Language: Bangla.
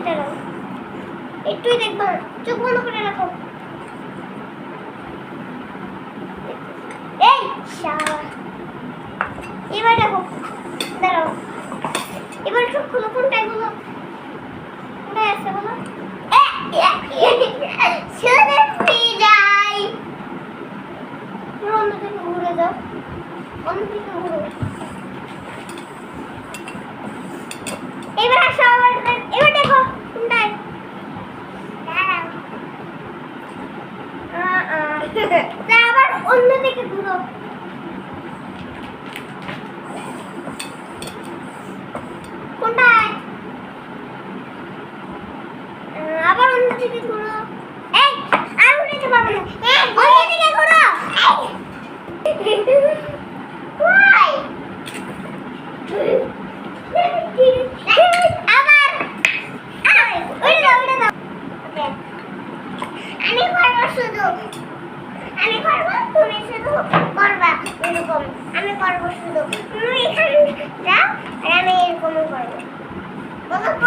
দাঁড়াও, একটুই দেখবা, চোখ বন্ধ করে রাখো। এই শালা, এবার দেখো, দাঁড়াও, এবার চোখ খুলো, কোনটায় খুলো, কোনটায় আছে বলো? শুনে বিদায়। অন্যদিকে ঘুরে যাও, অন্যদিকে ঘুরো। এবার আসো, এবার দেখো কোনটায়। আবার অন্যদিকে ঘুরো। কোনটায়? আবার অন্যদিকে ঘুরো। এই আর উঠতে পারবে না, অন্যদিকে ঘুরো। ওই আবার ওই দাও, আমি করবো শুধু, আমি করবো, তুমি শুধু করবা এরকম। আমি করবো শুধু, তুমি এখানে যাও আর আমি এরকম করবো।